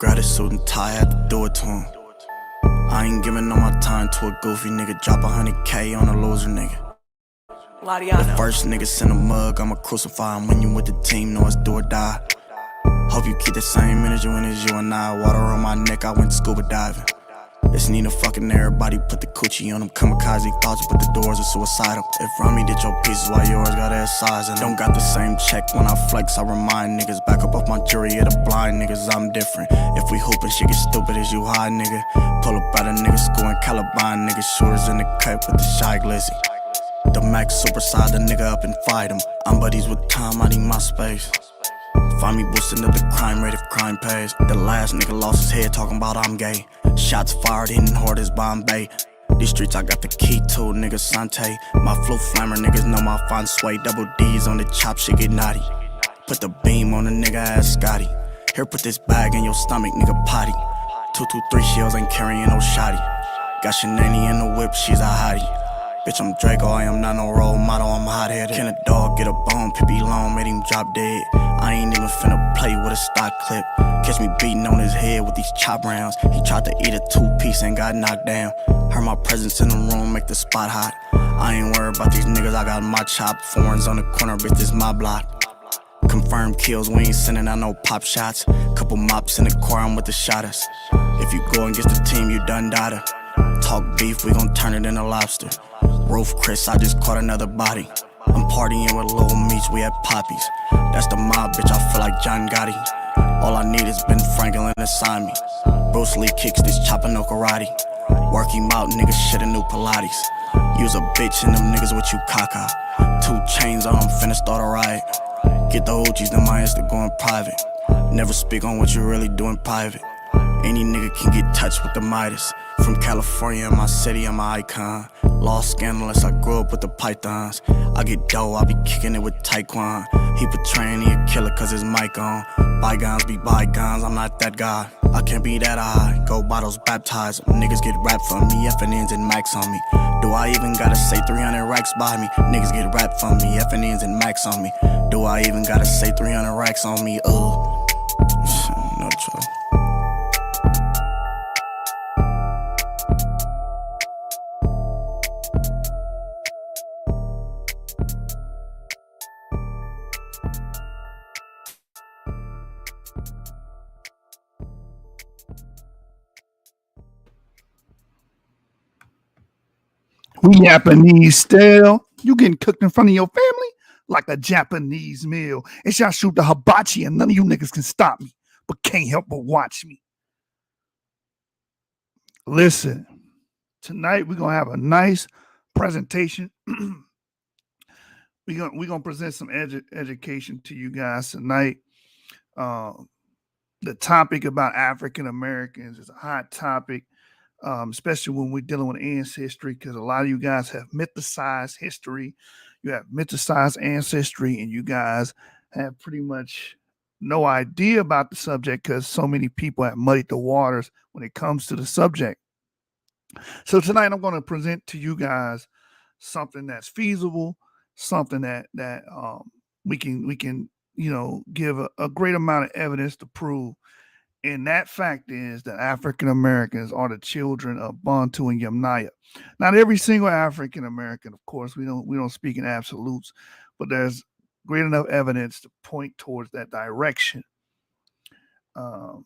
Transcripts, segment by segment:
Grab his suit and tie, had to do it to him. I ain't giving all my time to a goofy nigga. Drop 100K on a loser nigga. The first nigga send a mug, I'ma crucify him. When you with the team, know it's do or die. Hope you keep the same energy when it's you and I. Water on my neck, I went scuba diving. It's Nina fucking everybody, put the coochie on them. Kamikaze thoughts, but the doors are suicidal. If Rami did your pieces, why yours got ass size? And don't got the same check when I flex, I remind niggas. Back up off my jury of the blind niggas, I'm different. If we hoopin', shit get stupid as you high, nigga. Pull up out a nigga school in Columbine, niggas shooters in the cut with the shy glizzy. The Max superside the nigga up and fight him. I'm buddies with Tom, I need my space. Find me boosting up the crime rate if crime pays. The last nigga lost his head talking about I'm gay. Shots fired, hitting hard as Bombay. These streets I got the key to, nigga Sante. My flow flammer, niggas know my fine sway. Double D's on the chop, shit get naughty. Put the beam on a nigga ass Scotty. Here, put this bag in your stomach, nigga potty. 223 shells ain't carrying no shotty. Got your nanny in the whip, she's a hottie. Bitch, I'm Draco, I am not no role model, I'm hot-headed. Can a dog get a bone, Pippi Long made him drop dead. I ain't even finna play with a stock clip. Catch me beating on his head with these chop rounds. He tried to eat a two-piece and got knocked down. Heard my presence in the room make the spot hot. I ain't worried about these niggas, I got my chop. Foreigns on the corner, bitch, this my block. Confirmed kills, we ain't sending out no pop shots. Couple mops in the car, I'm with the shotters. If you go against the team, you done data. Talk beef, we gon' turn it into lobster. Roof Chris, I just caught another body. I'm partying with Lil Meech, we at Poppy's. That's the mob, bitch, I feel like John Gotti. All I need is Ben Franklin to sign me. Bruce Lee kicks this chopper, no karate. Work him out, niggas shit a new Pilates. Use a bitch and them niggas with you caca. 2 chains on, finna start a riot. Get the Hoochies, then my Insta going private. Never speak on what you really do in private. Any nigga can get touched with the Midas. From California, in my city, I'm an icon. Law scandalous, I grew up with the pythons. I get dough, I be kicking it with Taekwon. He portraying he a killer cause his mic on. Bygones be bygones, I'm not that guy. I can't be that high, go bottles baptized. Niggas get rapped from me, FNNs and Max on me. Do I even gotta say 300 racks by me? Niggas get rapped from me, FNNs and Max on me. Do I even gotta say 300 racks on me? No trouble. We Japanese style. You getting cooked in front of your family like a Japanese meal. It's y'all shoot the hibachi and none of you niggas can stop me, but can't help but watch me. Listen, tonight we're gonna have a nice presentation. we're gonna present some education to you guys tonight. The topic about African Americans is a hot topic. Especially when we're dealing with ancestry, because a lot of you guys have mythicized history, you have mythicized ancestry, and you guys have pretty much no idea about the subject because so many people have muddied the waters when it comes to the subject. So tonight I'm going to present to you guys something that's feasible, something that we can give a great amount of evidence to prove. And that fact is that African Americans are the children of Bantu and Yamnaya. Not every single African American, of course, we don't speak in absolutes, but there's great enough evidence to point towards that direction. I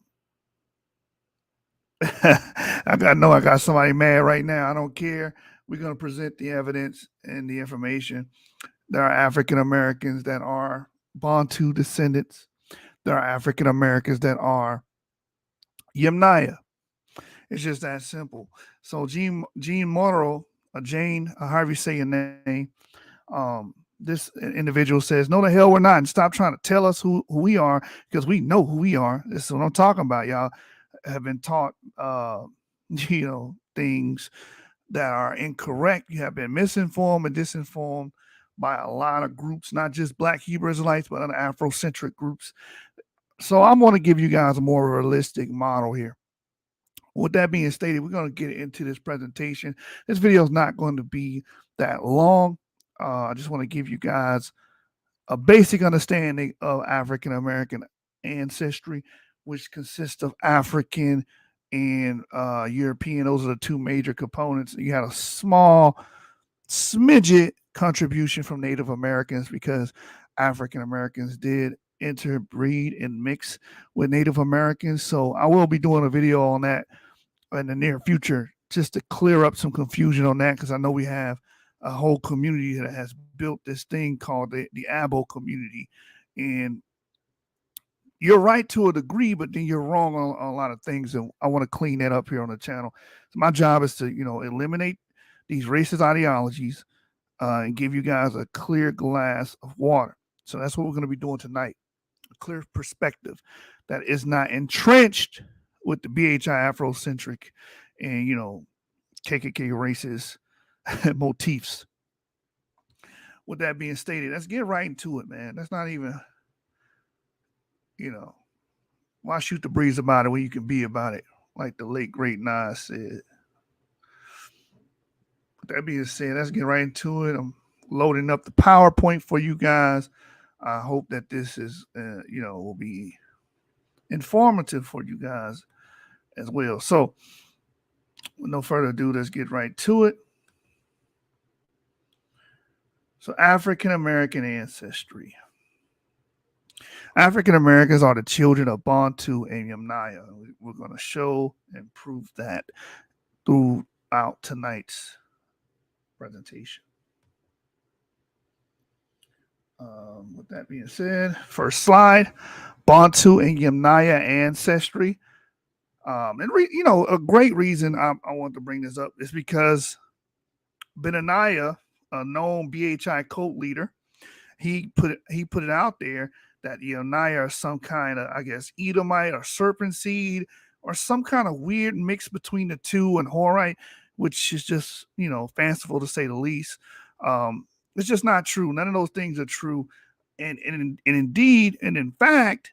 got somebody mad right now. I don't care. We're going to present the evidence and the information. There are African Americans that are Bantu descendants. There are African Americans that are Yamnaya. It's just that simple. So Jean Morrow, Jane, however you say your name, this individual says, "No, the hell we're not, and stop trying to tell us who we are because we know who we are." This is what I'm talking about. Y'all have been taught, things that are incorrect. You have been misinformed and disinformed by a lot of groups, not just Black Hebrew Israelites, but other Afrocentric groups. So I'm going to give you guys a more realistic model here. With that being stated, we're going to get into this presentation. This video is not going to be that long. I just want to give you guys a basic understanding of African American ancestry. which consists of African and European. Those are the two major components. You had a small smidget contribution from Native Americans because African Americans did interbreed and mix with Native Americans. So I will be doing a video on that in the near future just to clear up some confusion on that, because I know we have a whole community that has built this thing called the Abo community. And you're right to a degree, but then you're wrong on a lot of things. And I want to clean that up here on the channel. So my job is to, eliminate these racist ideologies and give you guys a clear glass of water. So that's what we're going to be doing tonight. A clear perspective that is not entrenched with the BHI Afrocentric and, KKK racist motifs. With that being stated, let's get right into it, man. That's not even, why shoot the breeze about it when you can be about it, like the late, great Nas said. With that being said, let's get right into it. I'm loading up the PowerPoint for you guys. I hope that this is, will be informative for you guys as well. So, with no further ado, let's get right to it. So, African American ancestry. African Americans are the children of Bantu and Yamnaya. We're going to show and prove that throughout tonight's presentation. With that being said, first slide, Bantu and Yamnaya ancestry. A great reason I want to bring this up is because Benaniah, a known BHI cult leader, he put it out there that Yamnaya are some kind of, I guess, Edomite or serpent seed or some kind of weird mix between the two and Horite, which is just, fanciful to say the least. It's just not true. None of those things are true. And indeed, and in fact,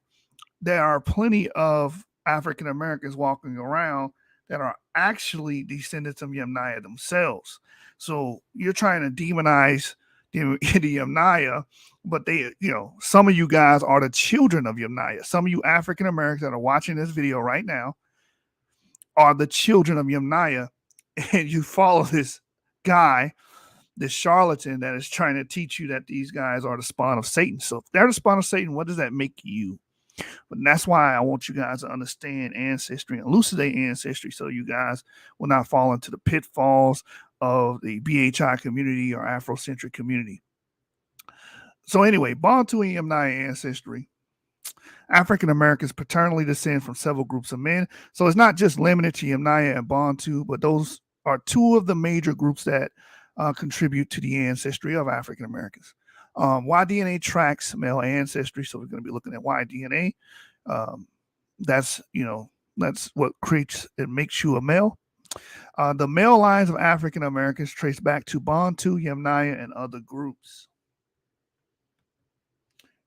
there are plenty of African Americans walking around that are actually descendants of Yamnaya themselves. So you're trying to demonize the Yamnaya, but they, some of you guys are the children of Yamnaya. Some of you African Americans that are watching this video right now are the children of Yamnaya, and you follow this guy, this charlatan that is trying to teach you that these guys are the spawn of Satan. So if they're the spawn of Satan, what does that make you? But that's why I want you guys to understand ancestry and elucidate ancestry so you guys will not fall into the pitfalls of the BHI community or Afrocentric community. So anyway, Bantu and Yamnaya ancestry. African Americans paternally descend from several groups of men. So it's not just limited to Yamnaya and Bantu, but those are two of the major groups that contribute to the ancestry of African Americans. Y-DNA tracks male ancestry, so we're going to be looking at Y-DNA. That's what creates and makes you a male. The male lines of African Americans trace back to Bantu, Yamnaya, and other groups.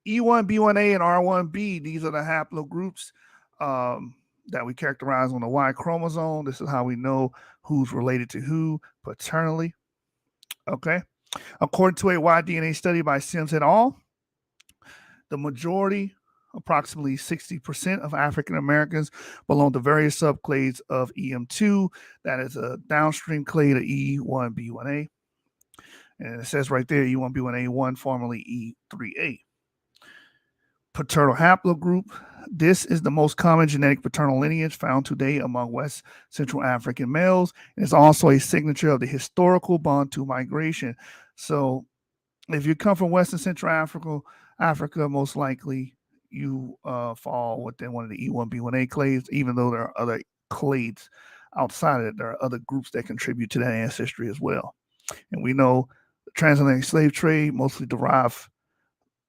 E1, B1A, and R1B, these are the haplogroups that we characterize on the Y chromosome. This is how we know who's related to who paternally. Okay. According to a Y-DNA study by Sims et al., the majority, approximately 60% of African Americans belong to various subclades of EM2. That is a downstream clade of E1B1A. And it says right there, E1B1A1, formerly E3A. Paternal haplogroup. This is the most common genetic paternal lineage found today among West Central African males. And it's also a signature of the historical Bantu migration. So if you come from Western Central Africa, most likely you fall within one of the E1B1A clades, even though there are other clades outside of it. There are other groups that contribute to that ancestry as well. And we know the transatlantic slave trade mostly derived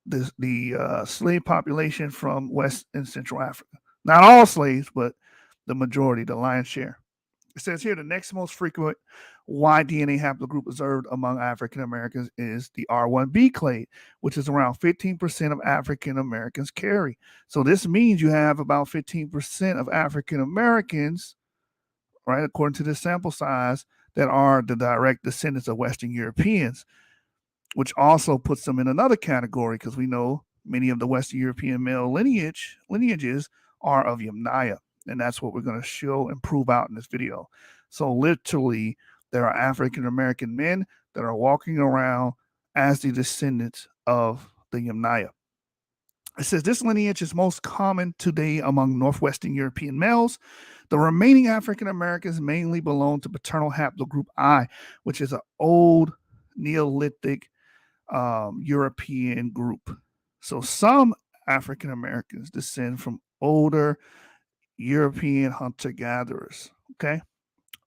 the slave population from West and Central Africa. Not all slaves, but the majority, the lion's share. It says here the next most frequent Y-DNA haplogroup observed among African Americans is the R1B clade, which is around 15% of African Americans carry. So this means you have about 15% of African Americans, right, according to this sample size, that are the direct descendants of Western Europeans, which also puts them in another category because we know many of the Western European male lineages are of Yamnaya. And that's what we're going to show and prove out in this video. So literally, there are African American men that are walking around as the descendants of the Yamnaya. It says this lineage is most common today among Northwestern European males. The remaining African Americans mainly belong to paternal haplogroup I, which is an old Neolithic European group. So some African Americans descend from older European hunter gatherers, okay,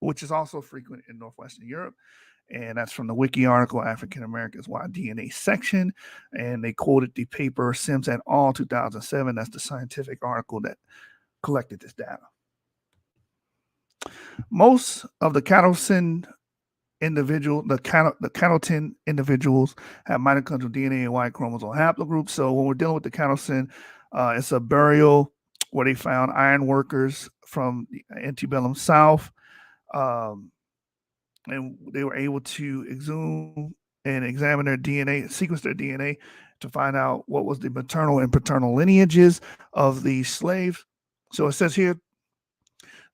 which is also frequent in Northwestern Europe. And that's from the wiki article African Americans Why DNA section. And they quoted the paper Sims et al. 2007. That's the scientific article that collected this data. Most of the Cattleton Cattleton individuals have mitochondrial DNA and Y chromosome haplogroups. So when we're dealing with the Cattleton, it's a burial where they found iron workers from the antebellum South. And they were able to exhume and examine their DNA, sequence their DNA to find out what was the maternal and paternal lineages of these slaves. So it says here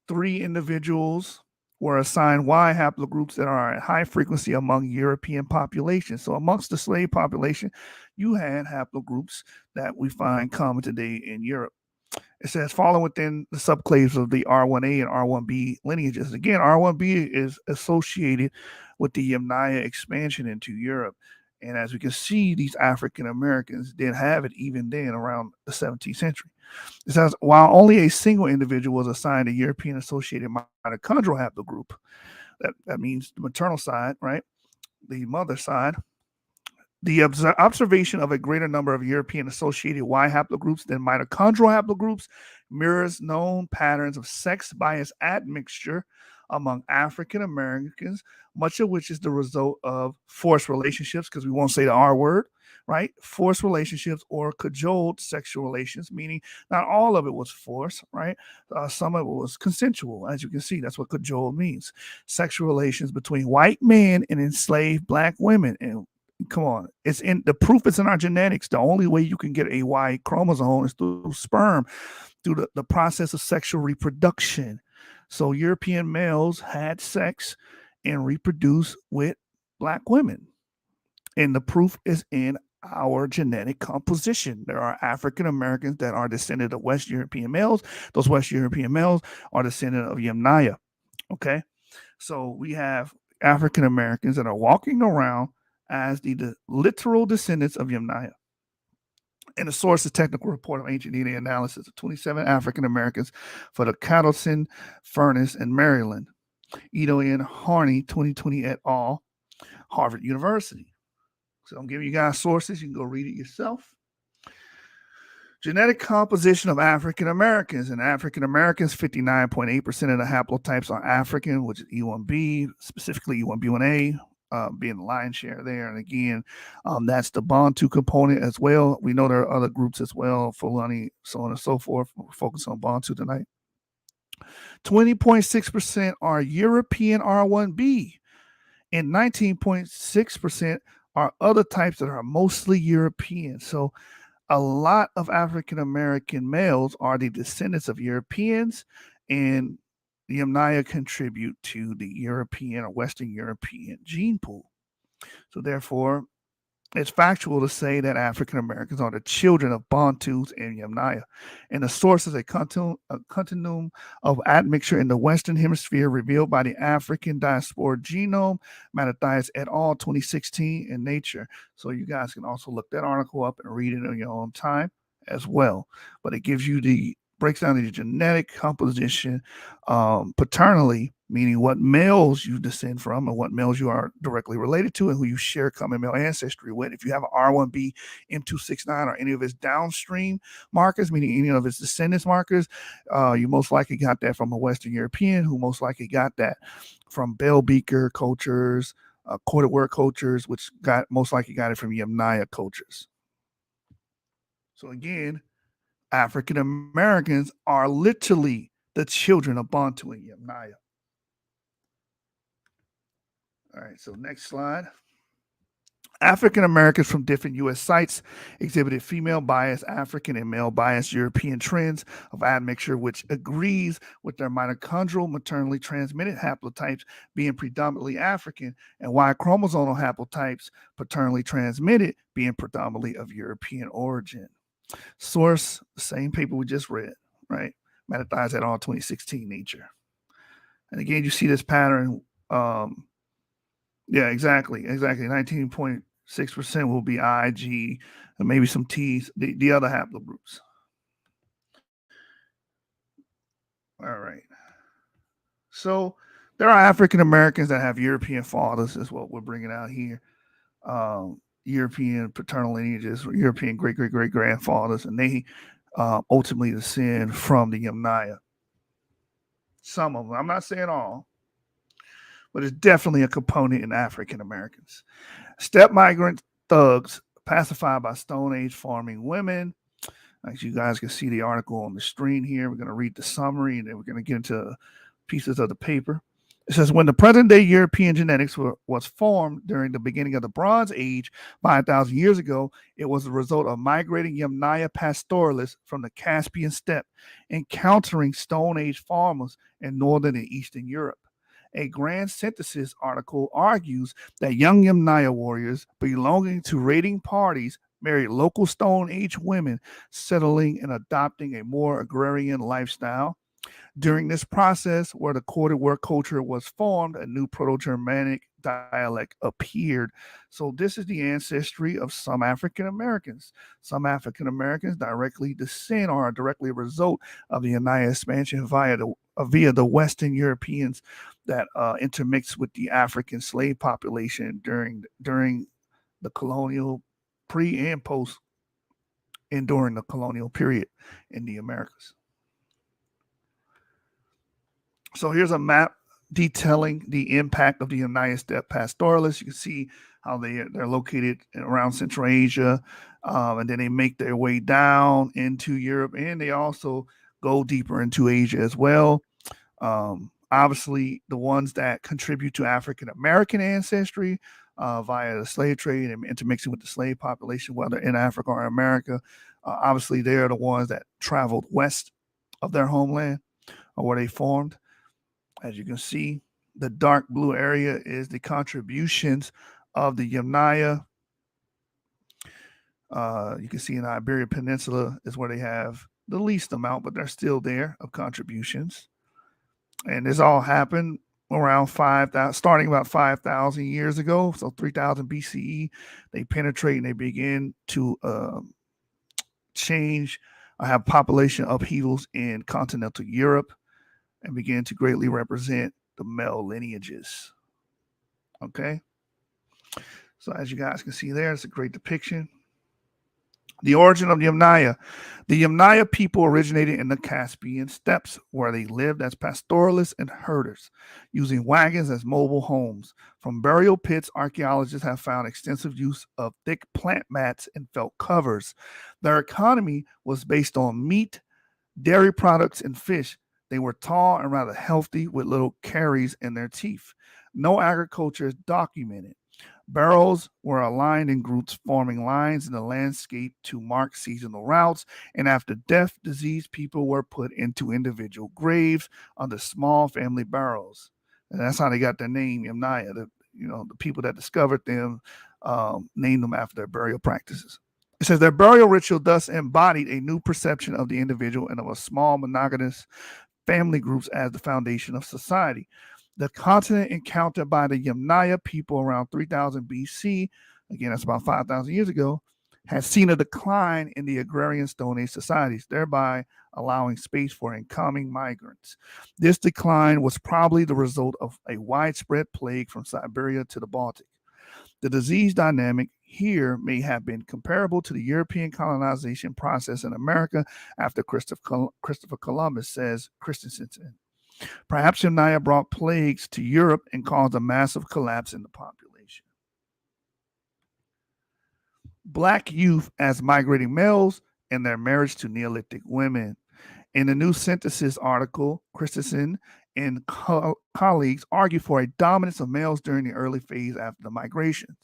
3 individuals were assigned Y haplogroups that are at high frequency among European populations. So amongst the slave population, you had haplogroups that we find common today in Europe. It says falling within the subclaves of the R1A and R1B lineages. Again, R1B is associated with the Yamnaya expansion into Europe. And as we can see, these African Americans did have it even then around the 17th century. It says while only a single individual was assigned a European associated mitochondrial haplogroup, that means the maternal side, right? The mother side. The observation of a greater number of European-associated Y haplogroups than mitochondrial haplogroups mirrors known patterns of sex-biased admixture among African Americans, much of which is the result of forced relationships, because we won't say the R word, right? Forced relationships or cajoled sexual relations, meaning not all of it was forced, right? Some of it was consensual. As you can see, that's what cajoled means. Sexual relations between white men and enslaved Black women. And come on, it's in the proof is in our genetics. The only way you can get a Y chromosome is through sperm, through the process of sexual reproduction. So European males had sex and reproduced with Black women. And the proof is in our genetic composition. There are African Americans that are descended of West European males. Those West European males are descended of Yamnaya. Okay. So we have African Americans that are walking around as the literal descendants of Yamnaya. And the source is Technical Report of Ancient DNA Analysis of 27 African Americans for the Cattleton Furnace in Maryland. Ito and Harney, 2020 et al., Harvard University. So I'm giving you guys sources. You can go read it yourself. Genetic composition of African Americans. In African Americans, 59.8% of the haplotypes are African, which is E1B, specifically E1B1A, being the lion's share there. And again, that's the Bantu component as well. We know there are other groups as well, Phylogeny, so on and so forth. We're focused on Bantu tonight. 20.6% are European R1B, and 19.6% are other types that are mostly European. So a lot of African American males are the descendants of Europeans, and the Yamnaya contribute to the European or Western European gene pool. So therefore, it's factual to say that African Americans are the children of Bantus and Yamnaya. And the source is a continuum of admixture in the Western Hemisphere revealed by the African Diaspora Genome, Mattathias et al., 2016 in Nature. So you guys can also look that article up and read it on your own time as well. But it gives you breaks down the genetic composition paternally, meaning what males you descend from and what males you are directly related to and who you share common male ancestry with. If you have an R1B, M269, or any of its downstream markers, meaning any of its descendants markers, you most likely got that from a Western European who most likely got that from bell beaker cultures, corded ware cultures, which most likely got it from Yamnaya cultures. So again, African Americans are literally the children of Bantu and Yamnaya. All right, so next slide. African Americans from different U.S. sites exhibited female bias, African and male bias European trends of admixture, which agrees with their mitochondrial maternally transmitted haplotypes being predominantly African and Y chromosomal haplotypes paternally transmitted being predominantly of European origin. Source, the same paper we just read, right? Matthews et al. 2016 Nature. And again, you see this pattern. Yeah, exactly. 19.6% will be IG, and maybe some T's, the other haplogroups. All right. So there are African Americans that have European fathers, is what we're bringing out here. European paternal lineages, European great great great grandfathers, and they ultimately descend from the Yamnaya. Some of them, I'm not saying all, but it's definitely a component in African Americans. Steppe migrant thugs pacified by Stone Age farming women. As you guys can see the article on the screen here, we're going to read the summary and then we're going to get into pieces of the paper. It says, when the present-day European genetics was formed during the beginning of the Bronze Age, 5,000 years ago, it was the result of migrating Yamnaya pastoralists from the Caspian steppe, encountering Stone Age farmers in northern and eastern Europe. A grand synthesis article argues that young Yamnaya warriors belonging to raiding parties married local Stone Age women, settling and adopting a more agrarian lifestyle. During this process, where the corded work culture was formed, a new Proto-Germanic dialect appeared. So this is the ancestry of some African Americans. Some African Americans directly descend or are directly a result of the Yamnaya expansion via the Western Europeans that intermixed with the African slave population during the colonial, pre and post, and during the colonial period in the Americas. So here's a map detailing the impact of the Yamnaya steppe pastoralists. You can see how they're located around Central Asia, and then they make their way down into Europe, and they also go deeper into Asia as well. Obviously, the ones that contribute to African American ancestry via the slave trade and intermixing with the slave population, whether in Africa or America, obviously they are the ones that traveled west of their homeland or where they formed. As you can see, the dark blue area is the contributions of the Yamnaya. You can see in the Iberian Peninsula is where they have the least amount, but they're still there of contributions. And this all happened around 5,000, starting about 5,000 years ago. So 3,000 BCE, they penetrate and they begin to change, have population upheavals in continental Europe, and begin to greatly represent the male lineages. Okay. So as you guys can see there, it's a great depiction. The origin of Yamnaya. The Yamnaya people originated in the Caspian steppes, where they lived as pastoralists and herders, using wagons as mobile homes. From burial pits, archaeologists have found extensive use of thick plant mats and felt covers. Their economy was based on meat, dairy products, and fish. They were tall and rather healthy with little caries in their teeth. No agriculture is documented. Barrows were aligned in groups, forming lines in the landscape to mark seasonal routes. And after death, deceased people were put into individual graves under small family barrows. And that's how they got their name, Yamnaya. The people that discovered them named them after their burial practices. It says their burial ritual thus embodied a new perception of the individual and of a small monogamous family groups as the foundation of society. The continent encountered by the Yamnaya people around 3000 BC, again, that's about 5,000 years ago, has seen a decline in the agrarian Stone Age societies, thereby allowing space for incoming migrants. This decline was probably the result of a widespread plague from Siberia to the Baltic. The disease dynamic here may have been comparable to the European colonization process in America after Christopher Columbus, says Christensen. Perhaps Yamnaya brought plagues to Europe and caused a massive collapse in the population. Black youth as migrating males and their marriage to Neolithic women. In the new synthesis article, Christensen and colleagues argue for a dominance of males during the early phase after the migrations.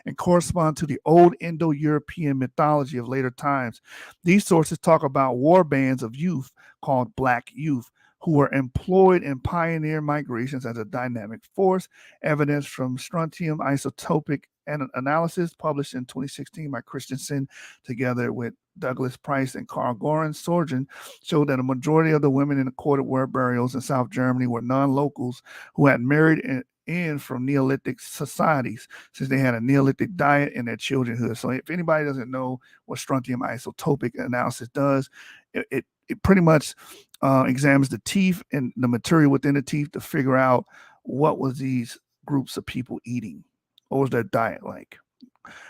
and correspond to the old Indo-European mythology of later times. These sources talk about war bands of youth called Black Youth, who were employed in pioneer migrations as a dynamic force. Evidence from strontium isotopic analysis published in 2016 by Christensen together with Douglas Price and Carl Goran Sorgen showed that a majority of the women in recorded war burials in South Germany were non-locals who had married in from Neolithic societies, since they had a Neolithic diet in their childrenhood. So if anybody doesn't know what strontium isotopic analysis does, it pretty much examines the teeth and the material within the teeth to figure out what was these groups of people eating. What was their diet like?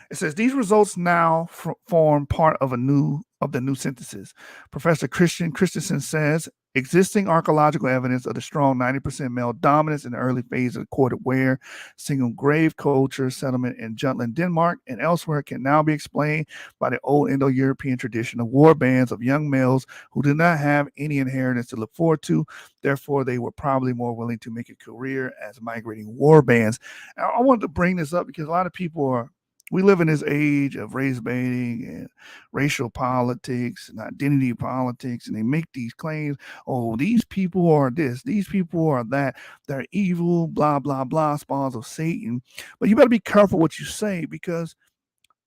It says these results now form part of the new synthesis. Professor Christensen says existing archaeological evidence of the strong 90% male dominance in the early phase of recorded wear, single grave culture settlement in Jutland, Denmark, and elsewhere can now be explained by the old Indo-European tradition of war bands of young males who did not have any inheritance to look forward to. Therefore, they were probably more willing to make a career as migrating war bands. And I wanted to bring this up because a lot of people we live in this age of race baiting and racial politics and identity politics, and they make these claims, oh, these people are this, these people are that, they're evil, blah, blah, blah, spawns of Satan. But you better be careful what you say, because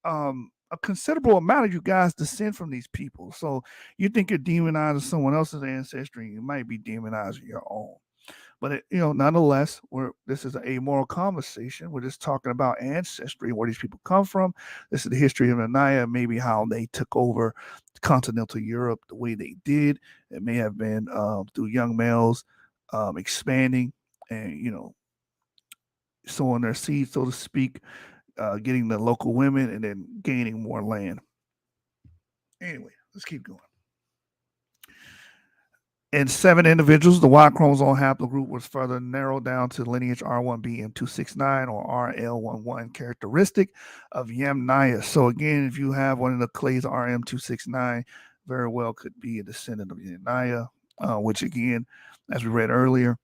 a considerable amount of you guys descend from these people. So you think you're demonizing someone else's ancestry, you might be demonizing your own. But nonetheless, this is an amoral conversation. We're just talking about ancestry, where these people come from. This is the history of Yamnaya, maybe how they took over continental Europe the way they did. It may have been through young males expanding and sowing their seeds, so to speak, getting the local women and then gaining more land. Anyway, let's keep going. In 7 individuals, the Y chromosome haplogroup was further narrowed down to lineage R1b-M269 or RL11 characteristic of Yamnaya. So again, if you have one of the clades RM269, very well could be a descendant of Yamnaya, which again, as we read earlier,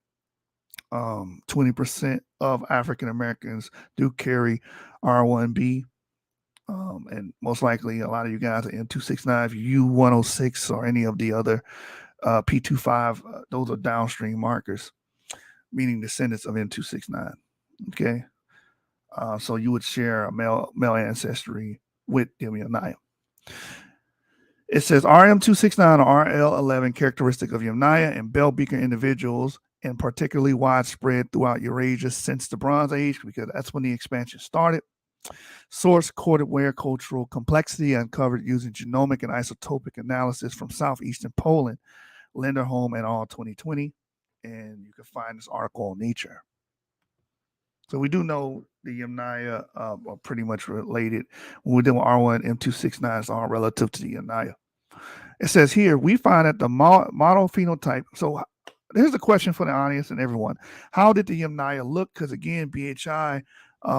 20% of African Americans do carry R1b. And most likely a lot of you guys are M269, U106 or any of the other P25, those are downstream markers, meaning descendants of M269. Okay. So you would share a male ancestry with Yamnaya. It says RM269 or RL11 characteristic of Yamnaya and bell beaker individuals, and particularly widespread throughout Eurasia since the Bronze Age, because that's when the expansion started. Source: corded ware cultural complexity uncovered using genomic and isotopic analysis from southeastern Poland. Linderholm et al. 2020, and you can find this article on Nature. So we do know the Yamnaya are pretty much related. When we're doing R1 M269, it's all relative to the Yamnaya. It says here, we find that the model phenotype. So here's a question for the audience and everyone. How did the Yamnaya look? Because again, BHI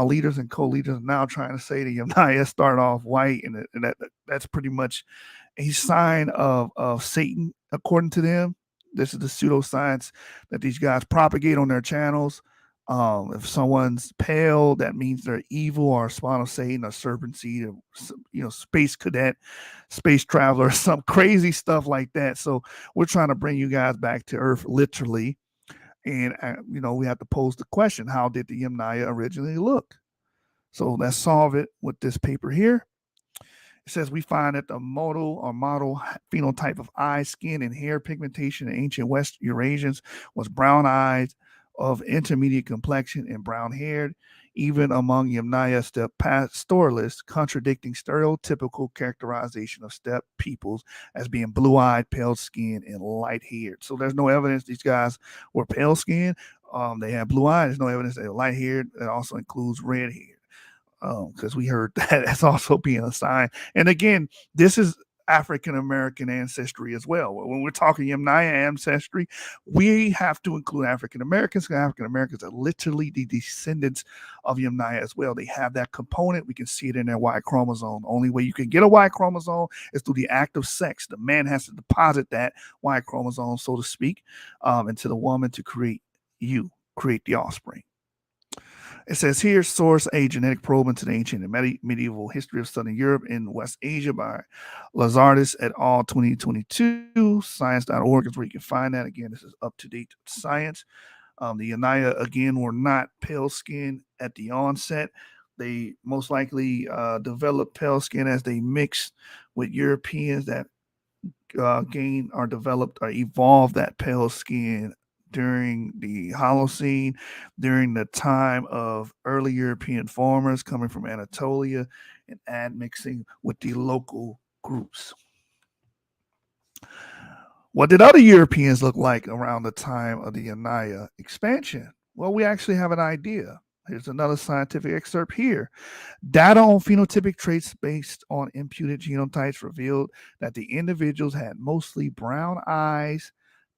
leaders and co-leaders are now trying to say the Yamnaya started off white, and that's pretty much a sign of Satan, according to them. This is the pseudoscience that these guys propagate on their channels. If someone's pale, that means they're evil or spawn of Satan, or serpent seed, or space cadet, space traveler, some crazy stuff like that. So we're trying to bring you guys back to Earth, literally. And we have to pose the question: how did the Yamnaya originally look? So let's solve it with this paper here. It says we find that the model phenotype of eye, skin, and hair pigmentation in ancient West Eurasians was brown eyes, of intermediate complexion, and brown haired, even among Yamnaya steppe pastoralists, contradicting stereotypical characterization of steppe peoples as being blue eyed, pale skinned, and light haired. So there's no evidence these guys were pale skinned. They had blue eyes. There's no evidence they were light haired. It also includes red hair. Because we heard that as also being a sign. And again, this is African American ancestry as well. When we're talking Yamnaya ancestry, we have to include African Americans, because African Americans are literally the descendants of Yamnaya as well. They have that component. We can see it in their Y chromosome. The only way you can get a Y chromosome is through the act of sex. The man has to deposit that Y chromosome, so to speak, into the woman to create the offspring. It says here, source a genetic probe into the ancient and medieval history of Southern Europe and West Asia by Lazardis et al. 2022. Science.org is where you can find that. Again, this is up-to-date science. The Yamnaya, again, were not pale skin at the onset. They most likely developed pale skin as they mixed with Europeans that gain or developed or evolved that pale skin during the Holocene, during the time of early European farmers coming from Anatolia and admixing with the local groups. What did other Europeans look like around the time of the Yamnaya expansion? Well, we actually have an idea. Here's another scientific excerpt here. Data on phenotypic traits based on imputed genotypes revealed that the individuals had mostly brown eyes,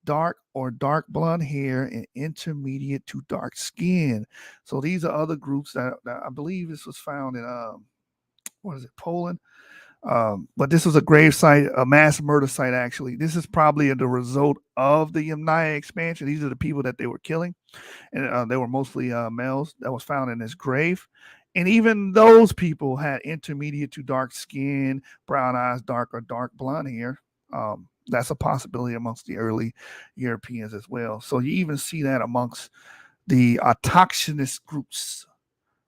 dark or dark blonde hair, and intermediate to dark skin. So these are other groups that I believe this was found in Poland? But this was a grave site, a mass murder site, actually. This is probably the result of the Yamnaya expansion. These are the people that they were killing, and they were mostly males that was found in this grave. And even those people had intermediate to dark skin, brown eyes, dark or dark blonde hair. That's a possibility amongst the early Europeans as well. So you even see that amongst the autochthonous groups,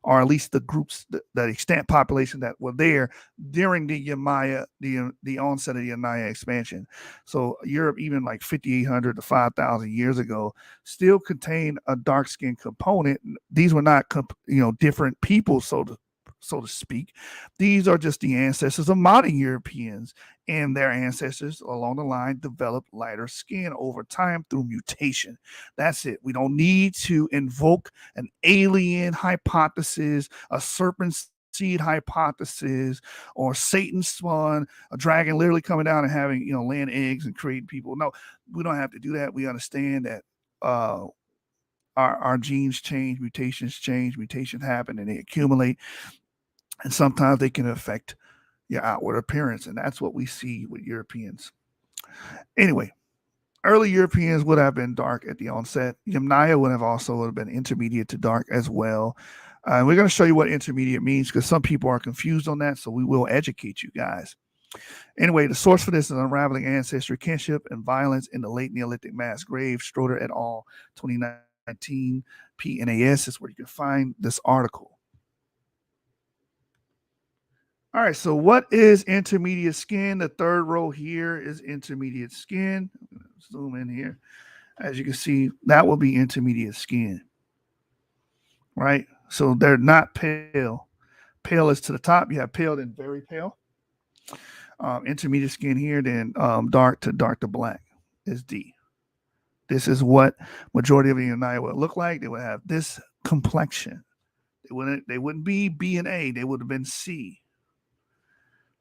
or at least the groups, the extant population that were there during the Yamnaya, the onset of the Yamnaya expansion. So Europe, even like 5,800 to 5,000 years ago, still contained a dark skin component. These were not, different people, so to speak. These are just the ancestors of modern Europeans, and their ancestors along the line developed lighter skin over time through mutation. That's it. We don't need to invoke an alien hypothesis, a serpent seed hypothesis, or Satan spawn, a dragon literally coming down and having, laying eggs and creating people. No, we don't have to do that. We understand that our genes change, mutations happen, and they accumulate. And sometimes they can affect your outward appearance. And that's what we see with Europeans. Anyway, early Europeans would have been dark at the onset. Yamnaya would have been intermediate to dark as well. We're going to show you what intermediate means because some people are confused on that. So we will educate you guys. Anyway, the source for this is Unraveling Ancestry, Kinship, and Violence in the Late Neolithic Mass Grave, Stroder et al., 2019, PNAS is where you can find this article. All right, so what is intermediate skin? The third row here is intermediate skin. Zoom in here. As you can see, that will be intermediate skin, right? So they're not pale. Pale is to the top. You have pale, then very pale. Intermediate skin here, then dark to black is D. This is what majority of the Yamnaya would look like. They would have this complexion. They wouldn't be B and A. They would have been C.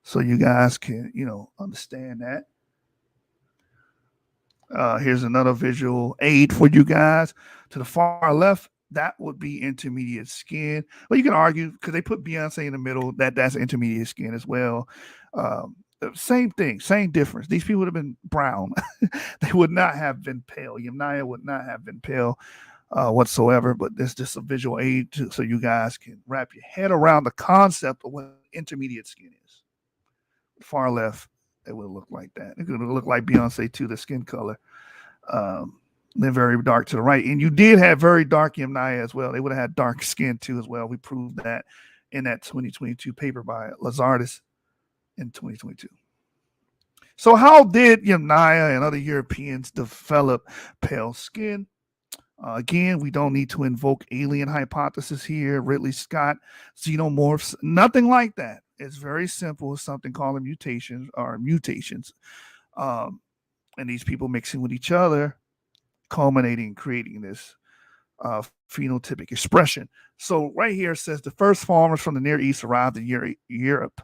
So you guys can, understand that. Here's another visual aid for you guys. To the far left, that would be intermediate skin. Well, you can argue because they put Beyonce in the middle, that's intermediate skin as well. Same thing, same difference. These people would have been brown. They would not have been pale. Yamnaya would not have been pale whatsoever, but there's just a visual aid so you guys can wrap your head around the concept of what intermediate skin is. Far left, it would look like that. It could look like Beyonce too, the skin color. Then very dark to the right. And you did have very dark Yamnaya as well. They would have had dark skin too as well. We proved that in that 2022 paper by Lazardis in 2022. So how did Yamnaya and other Europeans develop pale skin? Again, we don't need to invoke alien hypothesis here, Ridley Scott, xenomorphs, nothing like that. It's very simple. It's something called mutations. And these people mixing with each other, culminating, creating this phenotypic expression. So right here it says the first farmers from the Near East arrived in Europe.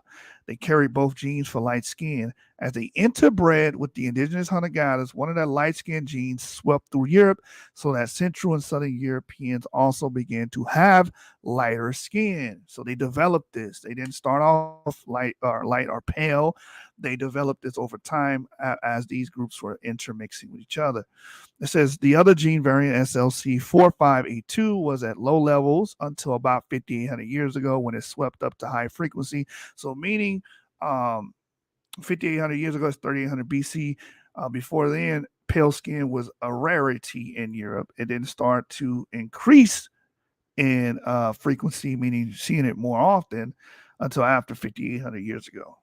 They carried both genes for light skin. As they interbred with the indigenous hunter-gatherers, one of their light-skinned genes swept through Europe so that Central and Southern Europeans also began to have lighter skin. So they developed this. They didn't start off light or pale. They developed this over time as these groups were intermixing with each other. It says the other gene variant, SLC4582, Bantu was at low levels until about 5,800 years ago when it swept up to high frequency. So meaning 5,800 years ago is 3,800 BC. Before then, pale skin was a rarity in Europe. It didn't start to increase in frequency, meaning seeing it more often, until after 5,800 years ago.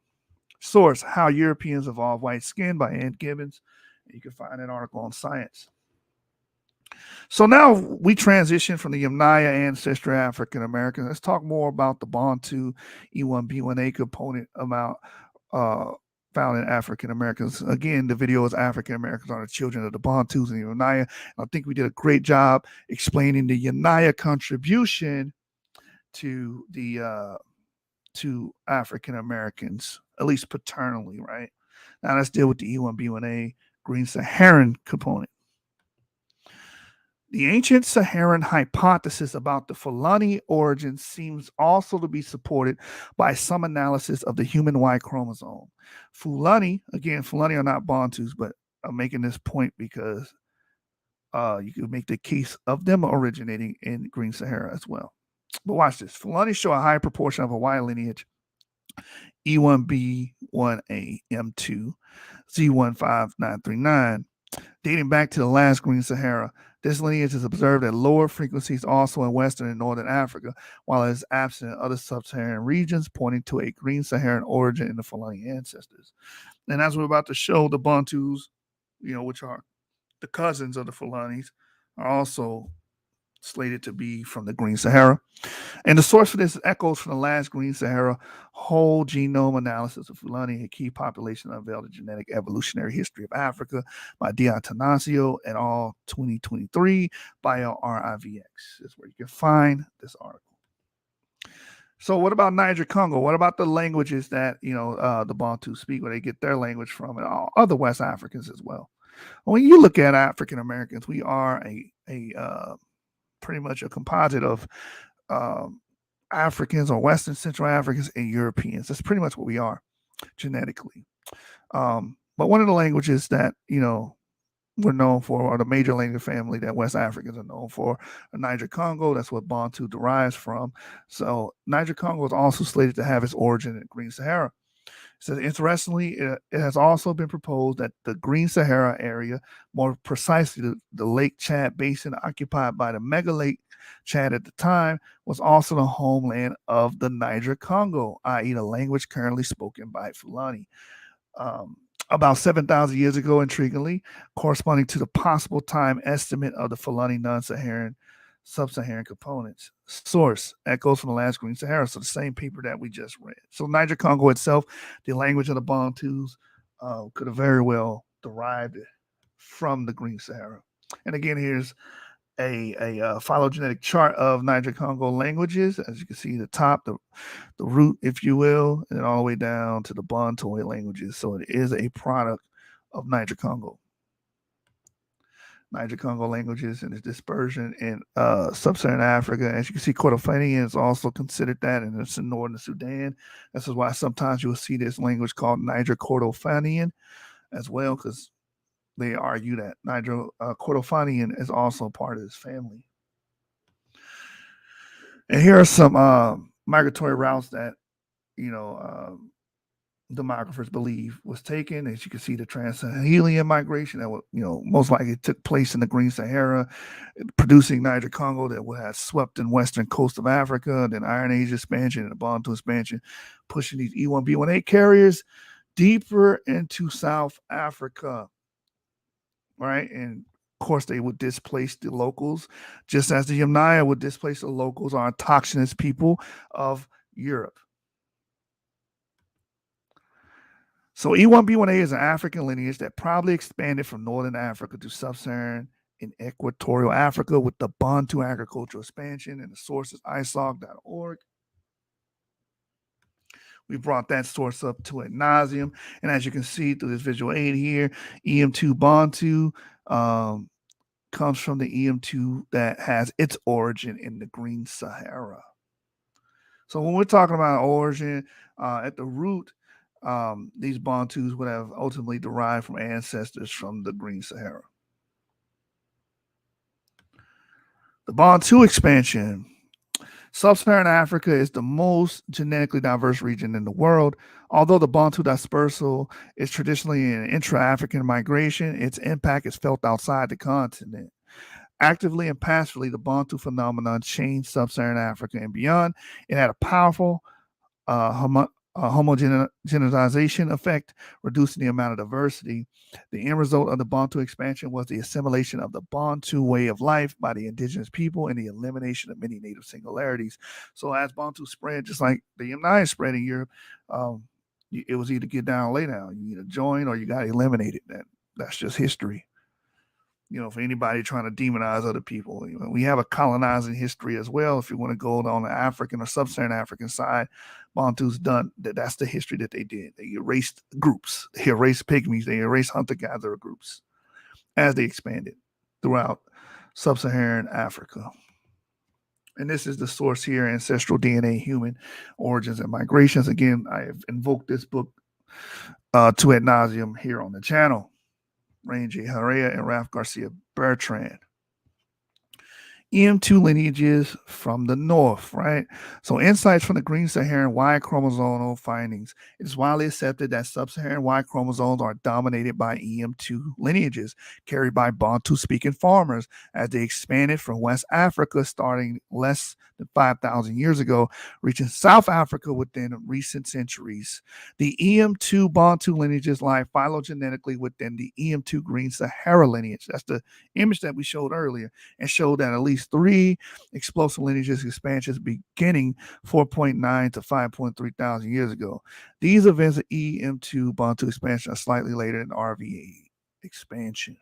Source: How Europeans Evolved White Skin by Ann Gibbons. You can find an article on Science. So now we transition from the Yamnaya ancestry African Americans. Let's talk more about the Bantu E1B1A component about found in African Americans. Again, the video is African Americans are the children of the Bantus and the Yamnaya. I think we did a great job explaining the Yamnaya contribution to the to African Americans, at least paternally, right? Now let's deal with the E1B1A Green Saharan component. The ancient Saharan hypothesis about the Phylogeny origin seems also to be supported by some analysis of the human Y chromosome. Phylogeny, again, Phylogeny are not Bantus, but I'm making this point because you can make the case of them originating in Green Sahara as well. But watch this. Phylogeny show a high proportion of a Y lineage, E1B1A M2, Z15939, dating back to the last Green Sahara. This lineage is observed at lower frequencies also in Western and Northern Africa, while it is absent in other sub-Saharan regions, pointing to a Green Saharan origin in the Phylogeny ancestors. And as we're about to show, the Bantus, which are the cousins of the Phylogenies, are also slated to be from the Green Sahara. And the source for this echoes from the last Green Sahara whole genome analysis of Phylogeny, a key population unveiled the genetic evolutionary history of Africa by D'Atanasio et al. 2023 BioRIVX. Is where you can find this article. So what about Niger Congo? What about the languages that the Bantu speak, where they get their language from, and all other West Africans as well? When you look at African Americans, we are a pretty much a composite of Africans or Western Central Africans and Europeans. That's pretty much what we are genetically. But one of the languages that, we're known for, or the major language family that West Africans are known for, Niger Congo. That's what Bantu derives from. So Niger Congo is also slated to have its origin in Green Sahara. So interestingly, it has also been proposed that the Green Sahara area, more precisely the Lake Chad basin occupied by the mega lake Chad at the time, was also the homeland of the Niger Congo, i.e. the language currently spoken by Fulani. About 7,000 years ago, intriguingly, corresponding to the possible time estimate of the Fulani non-Saharan sub-Saharan components. Source: echoes from the last Green Sahara. So the same paper that we just read. So Niger Congo itself, the language of the Bantus, could have very well derived from the Green Sahara. And again, here's a phylogenetic chart of Niger Congo languages. As you can see, the top, the root, if you will, and all the way down to the Bantoid languages. So it is a product of Niger Congo. Niger Congo languages and its dispersion in sub-Saharan Africa. As you can see, Kordofanian is also considered that, and it's in northern Sudan. This is why sometimes you'll see this language called Niger Kordofanian as well, because they argue that Niger Kordofanian is also part of this family. And here are some migratory routes that, demographers believe was taken. As you can see, the Trans-Sahelian migration that would, most likely took place in the Green Sahara, producing Niger Congo that would have swept in western coast of Africa, then Iron Age expansion and the Bantu expansion, pushing these E1B1A carriers deeper into South Africa, right? And of course, they would displace the locals, just as the Yamnaya would displace the locals, or autochthonous people of Europe. So E1B1A is an African lineage that probably expanded from northern Africa to sub-Saharan and equatorial Africa with the Bantu agricultural expansion, and the source is isog.org. We brought that source up to ad nauseum, and as you can see through this visual aid here, EM2 Bantu comes from the EM2 that has its origin in the Green Sahara. So when we're talking about origin, at the root, these Bantus would have ultimately derived from ancestors from the Green Sahara. The Bantu expansion. Sub-Saharan Africa is the most genetically diverse region in the world. Although the Bantu dispersal is traditionally an intra-African migration, its impact is felt outside the continent. Actively and passively, the Bantu phenomenon changed Sub-Saharan Africa and beyond. It had a powerful homogenization effect, reducing the amount of diversity. The end result of the Bantu expansion was the assimilation of the Bantu way of life by the indigenous people and the elimination of many native singularities. So as Bantu spread, just like the Yamnaya spread in Europe, it was either get down or lay down. You either join or you got eliminated. That's just history. For anybody trying to demonize other people. We have a colonizing history as well. If you want to go on the African or sub-Saharan African side, Bantu's done that. That's the history that they did. They erased groups. They erased pygmies. They erased hunter-gatherer groups as they expanded throughout sub-Saharan Africa. And this is the source here, Ancestral DNA, Human Origins and Migrations. Again, I have invoked this book to ad nauseum here on the channel. Rain J. Herrera and Ralph Garcia Bertrand. EM2 lineages from the north, right? So insights from the green Saharan Y chromosomal findings. It is widely accepted that sub-Saharan Y chromosomes are dominated by EM2 lineages carried by Bantu-speaking farmers as they expanded from West Africa starting less than 5,000 years ago, reaching South Africa within recent centuries. The EM2 Bantu lineages lie phylogenetically within the EM2 green Sahara lineage. That's the image that we showed earlier, and showed that at least 3 explosive lineages expansions beginning 4.9 to 5.3 thousand years ago. These events of EM2 Bantu expansion are slightly later than RVA expansion.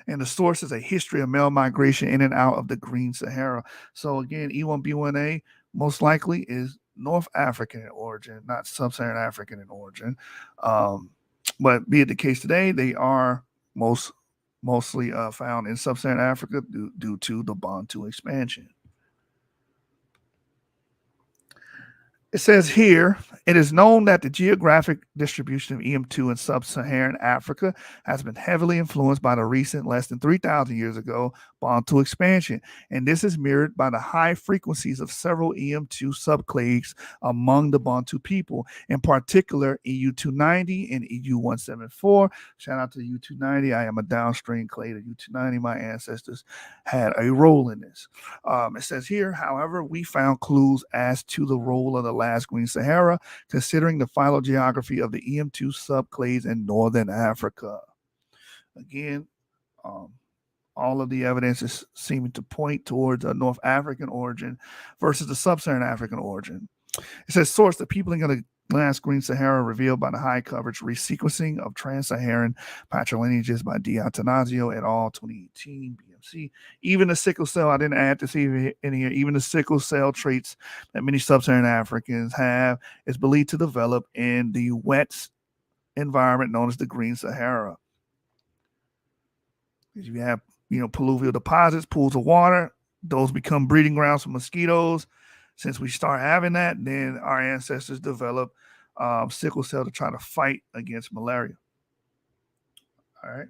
And the source is a history of male migration in and out of the Green Sahara. So again, E1B1A most likely is North African in origin, not Sub-Saharan African in origin. But be it the case today, they are mostly found in Sub-Saharan Africa due to the Bantu expansion. It says here, it is known that the geographic distribution of EM2 in sub-Saharan Africa has been heavily influenced by the recent, less than 3,000 years ago, Bantu expansion. And this is mirrored by the high frequencies of several EM2 subclades among the Bantu people, in particular EU290 and EU174. Shout out to EU290. I am a downstream clade of EU290. My ancestors had a role in this. It says here, however, we found clues as to the role of the last Green Sahara, considering the phylogeography of the EM2 subclades in northern Africa. Again, all of the evidence is seeming to point towards a North African origin versus the Sub-Saharan African origin. It says source, the peopling of the last Green Sahara revealed by the high coverage resequencing of trans-Saharan patrilineages by D. Atanasio et al. 2018 BMC. Even the sickle cell, I didn't add this in here, even the sickle cell traits that many Sub-Saharan Africans have is believed to develop in the wet environment known as the Green Sahara. You have, pluvial deposits, pools of water, those become breeding grounds for mosquitoes. Since we start having that, then our ancestors develop sickle cell to try to fight against malaria. All right.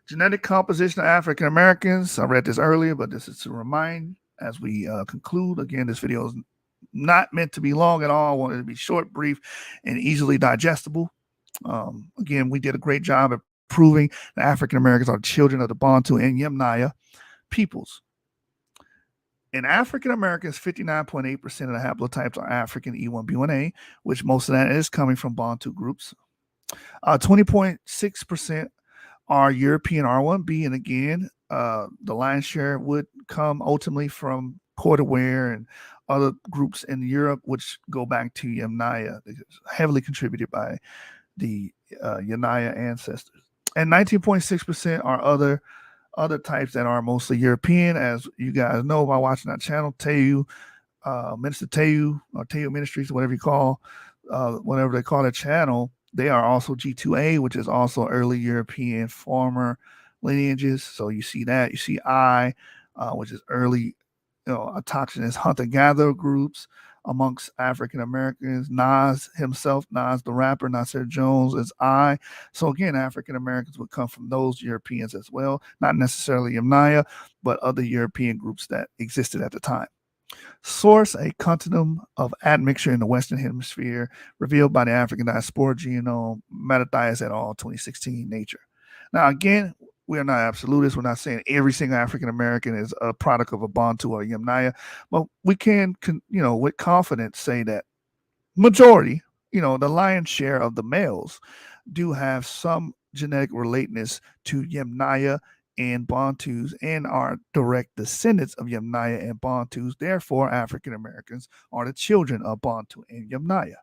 Genetic composition of African Americans. I read this earlier, but this is to remind as we conclude. Again, this video is not meant to be long at all. I wanted it to be short, brief, and easily digestible. Again, we did a great job at proving that African Americans are children of the Bantu and Yamnaya peoples. In African Americans, 59.8% of the haplotypes are African E1B1A, which most of that is coming from Bantu groups. 20.6% are European R1B, and again, the lion's share would come ultimately from Cortaware and other groups in Europe, which go back to Yamnaya, heavily contributed by the Yamnaya ancestors. And 19.6% are other types that are mostly European. As you guys know by watching that channel, Teyu, Minister Teyu, or Teyu Ministries, whatever they call their channel, they are also G2A, which is also early European farmer lineages. So you see that. You see I, which is early autochthonous hunter-gatherer groups. amongst African Americans. Nas himself, Nas the rapper, Nasir Jones is I. So again, African Americans would come from those Europeans as well, not necessarily Yamnaya, but other European groups that existed at the time. Source: a continuum of admixture in the Western Hemisphere revealed by the African Diaspora Genome, Mattathias et al., 2016, Nature. Now, again, we are not absolutists. We're not saying every single African American is a product of a Bantu or Yamnaya, but we can, with confidence say that majority, the lion's share of the males do have some genetic relatedness to Yamnaya and Bantus and are direct descendants of Yamnaya and Bantus. Therefore, African Americans are the children of Bantu and Yamnaya.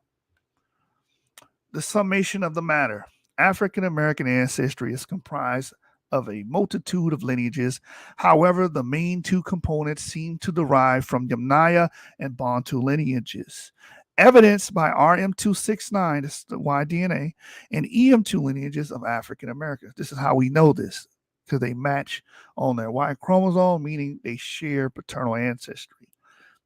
The summation of the matter: African American ancestry is comprised of a multitude of lineages. However, the main two components seem to derive from Yamnaya and Bantu lineages, evidenced by RM269, this is the Y-DNA, and EM2 lineages of African Americans. This is how we know this, because they match on their Y chromosome, meaning they share paternal ancestry.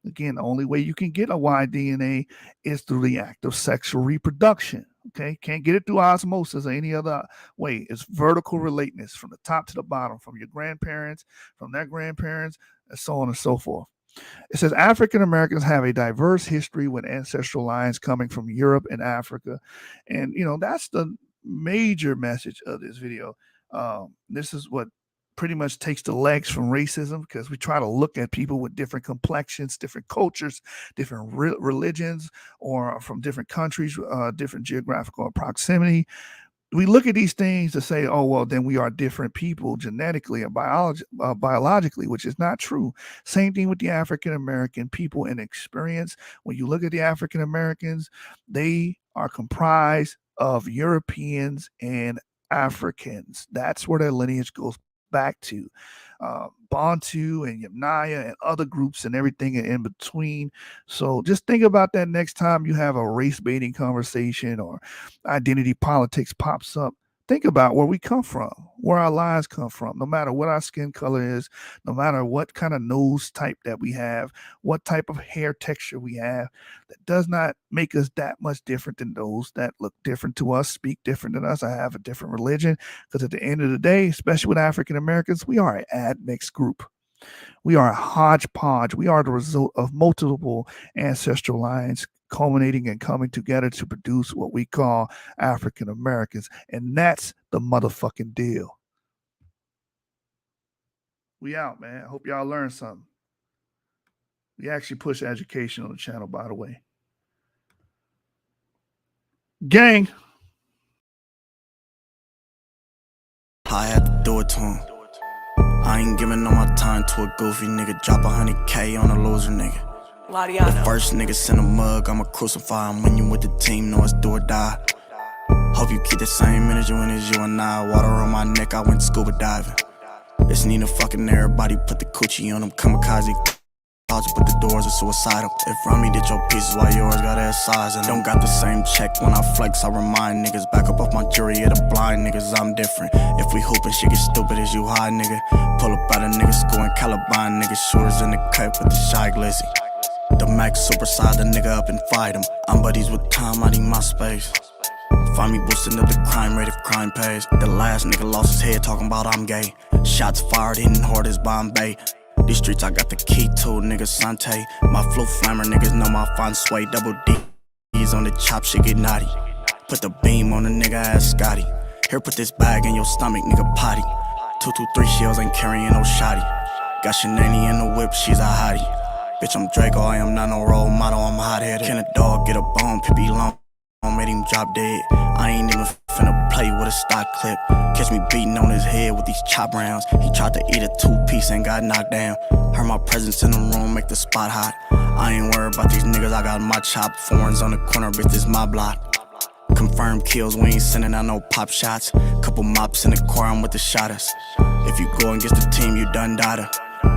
Again, the only way you can get a Y-DNA is through the act of sexual reproduction. Okay, can't get it through osmosis or any other way. It's vertical relatedness from the top to the bottom, from your grandparents, from their grandparents, and so on and so forth. It says African Americans have a diverse history with ancestral lines coming from Europe and Africa. And, that's the major message of this video. This is what pretty much takes the legs from racism, because we try to look at people with different complexions, different cultures, different religions, or from different countries, different geographical proximity. We look at these things to say, oh, well, then we are different people genetically and biologically, which is not true. Same thing with the African-American people and experience. When you look at the African-Americans, they are comprised of Europeans and Africans. That's where their lineage goes back to. Bantu and Yamnaya and other groups and everything in between. So just think about that next time you have a race baiting conversation or identity politics pops up. Think about where we come from, where our lives come from, no matter what our skin color is, no matter what kind of nose type that we have, what type of hair texture we have. That does not make us that much different than those that look different to us, speak different than us, I have a different religion. Because at the end of the day, especially with African Americans, we are an admixed group. We are a hodgepodge. We are the result of multiple ancestral lines culminating and coming together to produce what we call African Americans. And that's the motherfucking deal. We out, man. I hope y'all learned something. We actually push education on the channel, by the way. Gang. I had to do it to him. I ain't giving all my time to a goofy nigga. Drop 100K on a loser nigga. The first nigga send a mug, I'ma crucify him. When you with the team, know it's do or die. Hope you keep the same energy when it's you and I. Water on my neck, I went scuba diving. It's Nina fucking everybody, put the coochie on them. Kamikaze, but the doors are suicidal. If Rami did your pieces while yours got ass size and don't got the same check when I flex, I remind niggas back up off my jury of the blind niggas, I'm different. If we hoopin' shit get stupid as you high, nigga. Pull up out of niggas school in Caliban, niggas shooters in the cut with the shy glizzy. The Max superside the nigga up and fight him. I'm buddies with Tom, I need my space. Find me boosting up the crime rate if crime pays. The last nigga lost his head talking about I'm gay. Shots fired, hitting hard as Bombay. These streets I got the key to, nigga Sante. My flow flammer, niggas know my fine sway. Double D's on the chop, shit get naughty. Put the beam on a nigga ass Scotty. Here, put this bag in your stomach, nigga potty. 223 shells ain't carrying no shotty. Got Shenani in the whip, she's a hottie. Bitch, I'm Draco, I am not no role model, I'm hot-headed. Can a dog get a bone, Pippi long? Made him drop dead. I ain't even finna play with a stock clip. Catch me beating on his head with these chop rounds. He tried to eat a two-piece and got knocked down. Heard my presence in the room make the spot hot. I ain't worried about these niggas, I got my chop. Foreigns on the corner, bitch, this my block. Confirmed kills, we ain't sending out no pop shots. Couple mops in the car, I'm with the shotters. If you go against the team, you done data.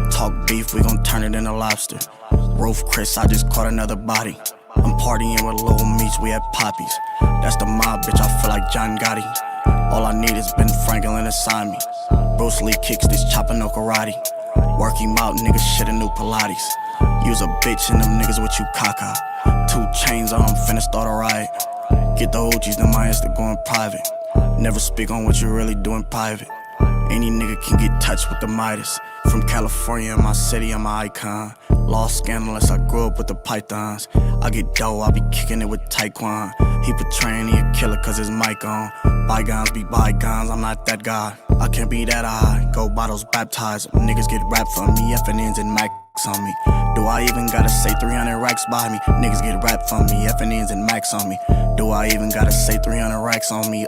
Talk beef, we gon' turn it into lobster. Roof Chris, I just caught another body. I'm partying with Lil Meats, we had poppies. That's the mob, bitch, I feel like John Gotti. All I need is Ben Franklin assign me. Bruce Lee kicks this chopper, no karate. Work him out, nigga, shit a new Pilates. Use a bitch and them niggas with you caca. 2 chains on, I'm finna start a riot. Get the OGs, then my Insta going private. Never speak on what you really do in private. Any nigga can get touched with the Midas. From California, in my city, I'm an icon. Law scandalous, I grew up with the pythons. I get dough, I be kicking it with Taekwon. He portraying he a killer cause his mic on. Bygones be bygones, I'm not that guy. I can't be that high, go bottles baptized. Niggas get rap from me, FNNs and Max on me. Do I even gotta say 300 racks by me? Niggas get rap from me, FNNs and Max on me. Do I even gotta say 300 racks on me?